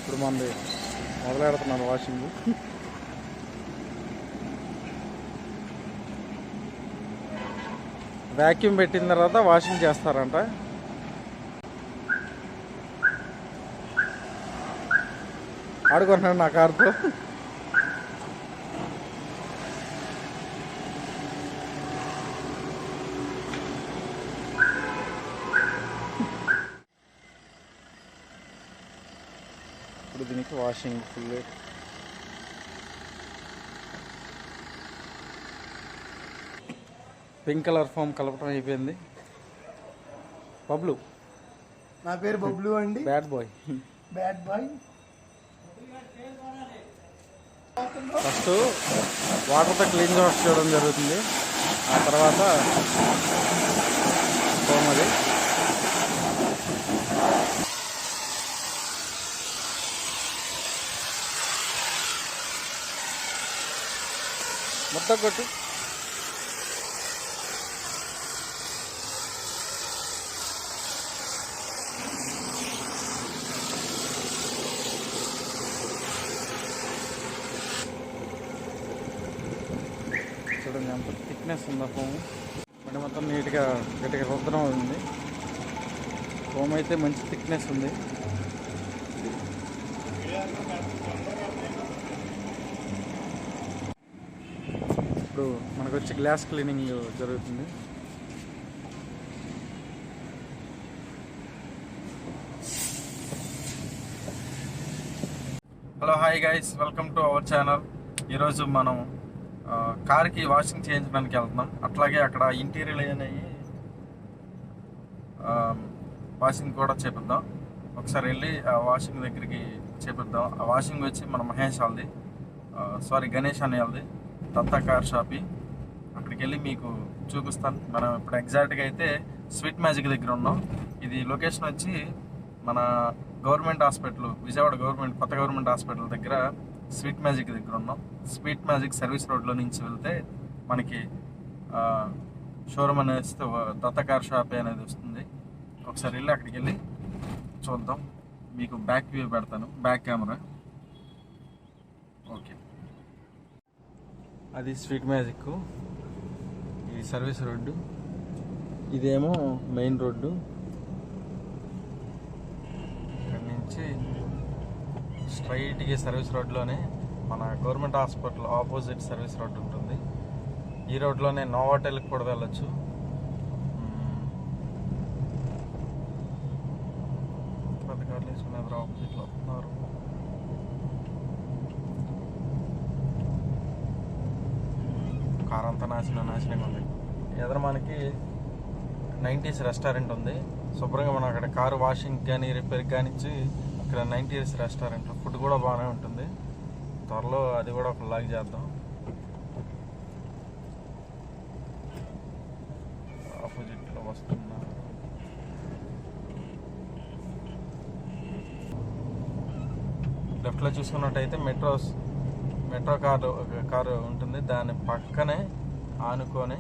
ఇప్పుడు మనది మొదలెడుతున్నారు washing. Vacuum పెట్టిన తర్వాత వాషింగ్ చేస్తారంట. ఆడుకుంటున్నాడు నా కారుతో. ఇప్పుడు దీనికి washing full. Pink colour foam కలపటం అయిపోయింది. బబ్లు, నా పేరు బబ్లు అండి. Bad boy. ఫస్ట్ వాటర్తో క్లీన్ వాష్ చేయడం జరుగుతుంది. ఆ తర్వాత ఫోమ్ అది మొత్తం కొట్టు. చూడండి ఎంత థిక్నెస్ ఉందా ఫోమ్. అంటే మొత్తం నీట్గా గట్టిగా రుద్దడం ఉంది. ఫోమ్ అయితే మంచి థిక్నెస్ ఉంది. ఇప్పుడు మనకు వచ్చి గ్లాస్ క్లీనింగ్ జరుగుతుంది. Hello, hi guys, welcome to our channel. ఈరోజు మనం కార్కి వాషింగ్ చేయించడానికి వెళ్తున్నాం. అట్లాగే అక్కడ ఇంటీరియర్ అయినాయి వాషింగ్ కూడా చేపిద్దాం. ఒకసారి వెళ్ళి ఆ వాషింగ్ దగ్గరికి చేపిద్దాం. ఆ వాషింగ్ వచ్చి మన మహేష్ వాళ్ళది, గణేష్ అనే వాళ్ళది, దత్తా కార్ షాపి. అక్కడికి వెళ్ళి మీకు చూపిస్తాను. మనం ఇప్పుడు ఎగ్జాక్ట్గా అయితే స్వీట్ మ్యాజిక్ దగ్గర ఉన్నాం. ఇది లొకేషన్ వచ్చి మన గవర్నమెంట్ హాస్పిటల్, విజయవాడ కొత్త గవర్నమెంట్ హాస్పిటల్ దగ్గర స్వీట్ మ్యాజిక్ దగ్గర ఉన్నాం. స్వీట్ మ్యాజిక్ సర్వీస్ రోడ్లో నుంచి వెళ్తే మనకి షోరూమ్ అనేది దత్తా కార్ షాప్ అనేది వస్తుంది. ఒకసారి వెళ్ళి అక్కడికి వెళ్ళి చూద్దాం. మీకు బ్యాక్ వ్యూ పెడతాను, బ్యాక్ కెమెరా. ఓకే, అది స్వీట్ మ్యాజిక్. ఇది సర్వీస్ రోడ్డు, ఇదేమో మెయిన్ రోడ్డు. ఇక్కడి నుంచి స్ట్రైట్గా సర్వీస్ రోడ్లోనే మన government hospital opposite service road ఉంటుంది. ఈ రోడ్లోనే నోవాటెల్కి కూడా వెళ్ళచ్చు. పెద్ద కార్లు వేసుకున్నారు, ఆపోజిట్లో వస్తున్నారు. కార్ అంతా నాశనంగా ఉంది. ఎదురు మనకి 90s రెస్టారెంట్ ఉంది. శుభ్రంగా మనం అక్కడ కారు వాషింగ్ కానీ రిపేర్కి కానీ ఇచ్చి ఇక్కడ 90s రెస్టారెంట్ ఫుడ్ కూడా బాగానే ఉంటుంది. త్వరలో అది కూడా ఒక లాగ్ చేద్దాం. ఆపోజిట్లో వస్తున్నా. లెఫ్ట్లో చూసుకున్నట్టయితే మెట్రో కారు ఉంటుంది. దాని పక్కనే ఆనుకొని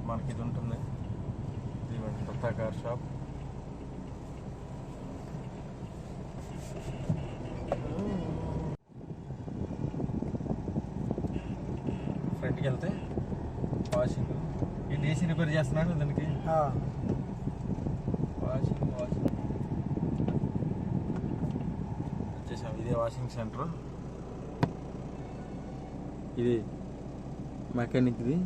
మనకి ఇది ఉంటుంది. ఇది దత్తా కార్ షాప్. ఫ్రంట్కి వెళ్తే వాషింగ్, ఈ డీసీ రిపేర్ చేస్తున్నాడు దానికి. వాషింగ్ వచ్చేసాం. ఇదే వాషింగ్ సెంటర్. ఇది మెకానిక్ది.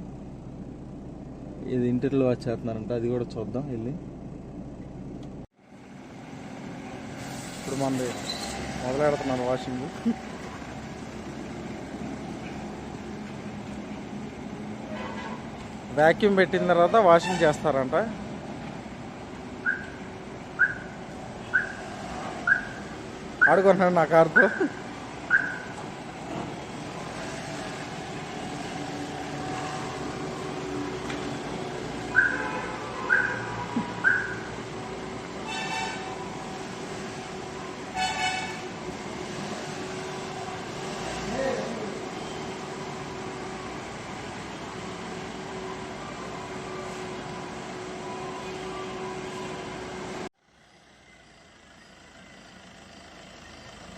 ఇది ఇంటర్లో వాచ్ చేస్తున్నారంట, అది కూడా చూద్దాం వెళ్ళి. ఇప్పుడు మనది మొదలెడుతున్నారు వాషింగ్. వ్యాక్యూమ్ పెట్టిన తర్వాత వాషింగ్ చేస్తారంట. ఆడుకుంటున్నాడు నా కారుతో.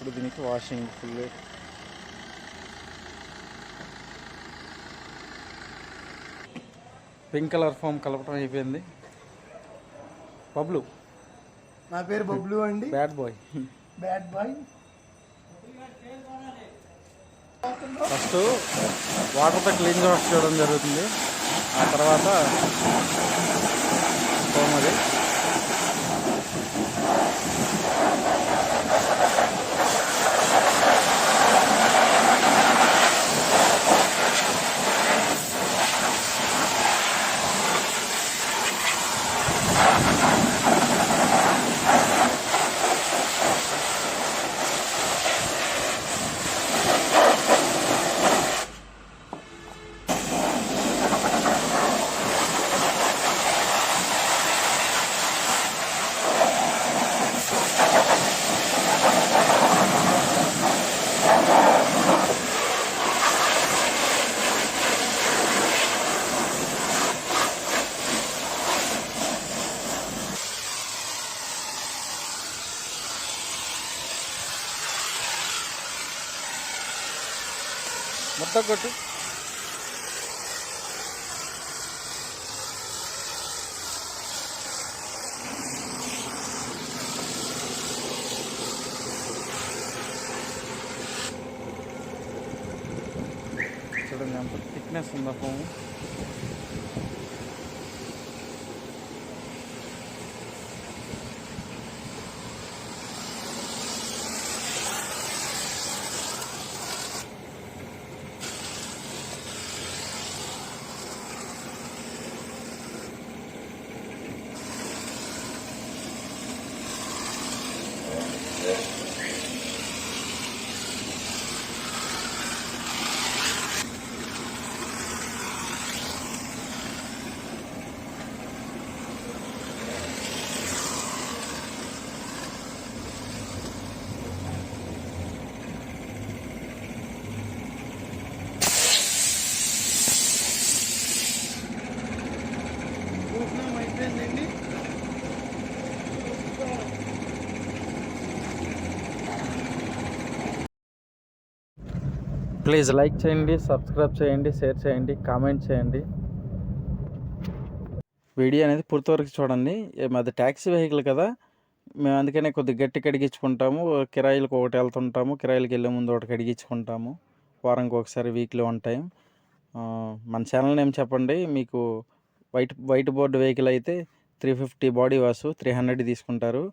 ఇప్పుడు దీనికి washing full pink colour foam కలపడం అయిపోయింది. బబ్లు, నా పేరు బబ్లు అండి. Bad boy. ఫస్ట్ వాటర్తో క్లీన్ వాష్ చేయడం జరుగుతుంది. ఆ తర్వాత ఫోమ్ అది మొత్తం కొట్టు. చూడండి ఎంత థిక్నెస్ ఉందా ఫోము. అయిపోయిందండి. ప్లీజ్ లైక్ చేయండి, సబ్స్క్రైబ్ చేయండి, షేర్ చేయండి, కామెంట్ చేయండి. వీడియో అనేది పూర్తి వరకు చూడండి. మాది ట్యాక్సీ వెహికల్ కదా, మేము అందుకనే కొద్దిగా గట్టి కడిగించుకుంటాము. కిరాయిలకు ఒకటి వెళ్తుంటాము, కిరాయిలకు వెళ్ళే ముందు ఒకటి కడిగించుకుంటాము. వారానికి ఒకసారి, వీక్లీ 1 టైం. మన ఛానల్ నేమ్ చెప్పండి. మీకు వైట్ బోర్డు వెహికల్ అయితే 350 బాడీ వాష్ 300 తీసుకుంటారు.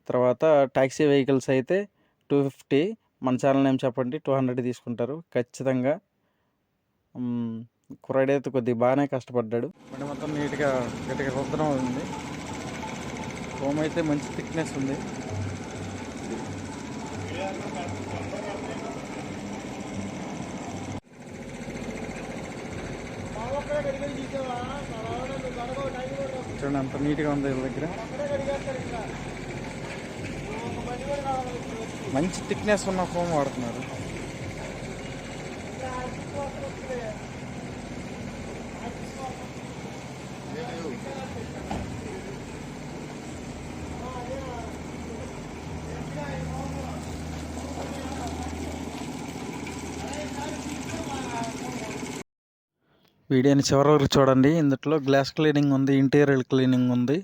తర్వాత ట్యాక్సీ వెహికల్స్ అయితే 250. మన ఛానల్ నేమ్ చెప్పండి, 200 తీసుకుంటారు ఖచ్చితంగా. కుర్రాడైతే కొద్దిగా బాగానే కష్టపడ్డాడు. బండి మొత్తం నీట్గా గట్టిగా రుద్దడం ఉంది. ఫోమ్ అయితే మంచి థిక్నెస్ ఉంది. చూడండి అంత నీట్గా ఉంది వీళ్ళ దగ్గర. మంచి థిక్నెస్ ఉన్న ఫోమ్ వాడుతున్నారు. వీడియోని చివరి వరకు చూడండి. ఇందులో గ్లాస్ క్లీనింగ్ ఉంది, ఇంటీరియర్ క్లీనింగ్ ఉంది.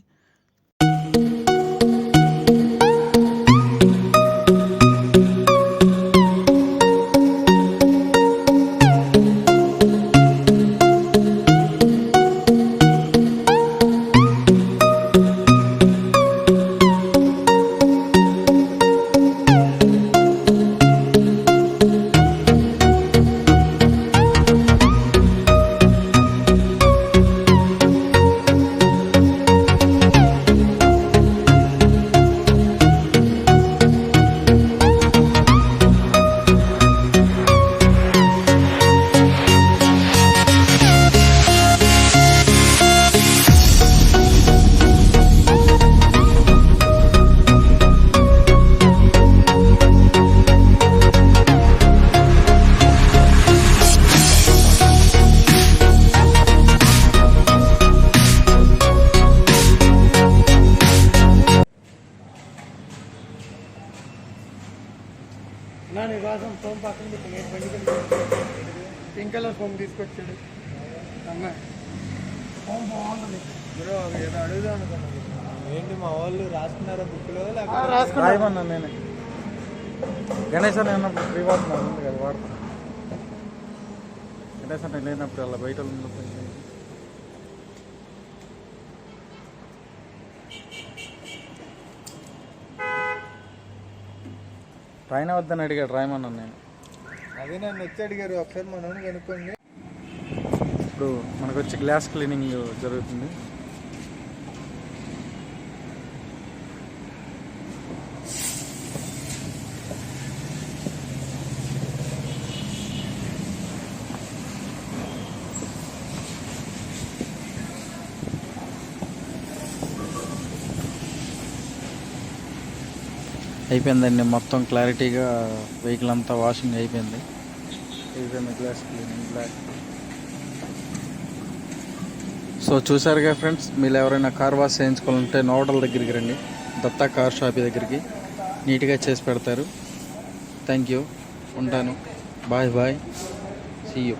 నా నివాసం ఫోన్ పక్కన పెట్టి నేను బండి పింక్ కలర్ ఫోన్ తీసుకొచ్చాడు అన్న. ఫోన్ బాగుంటుంది బ్రో ఏదో అడుగుదాం అనుకున్నాను. ఏంటి మా వాళ్ళు రాసుకున్నారా బుక్లో రాయమన్నా నేనే గణేష్ అని అన్నప్పుడు శ్రీవాసం ఉంది కదా వాడతాను. గణేష్ అంటే లేనప్పుడు అలా బయట ఉన్నప్పుడు రాయన వద్దని అడిగాడు, రాయమన్నాను నేను. అదే నన్ను వచ్చి అడిగారు, ఒకసారి మనం కనుక్కోండి. ఇప్పుడు మనకు వచ్చి గ్లాస్ క్లీనింగ్ జరుగుతుంది. అయిపోయిందండి, మొత్తం క్లారిటీగా వెహికల్ అంతా వాషింగ్ అయిపోయింది. Glass cleaning black. సో చూసారుగా ఫ్రెండ్స్, మీరు ఎవరైనా కార్ వాష్ చేయించుకోవాలంటే నోడల్ దగ్గరికి రండి, దత్తా కార్ షాప్ దగ్గరికి. నీట్గా చేసి పెడతారు. థ్యాంక్ యూ, ఉంటాను. Bye bye, see you.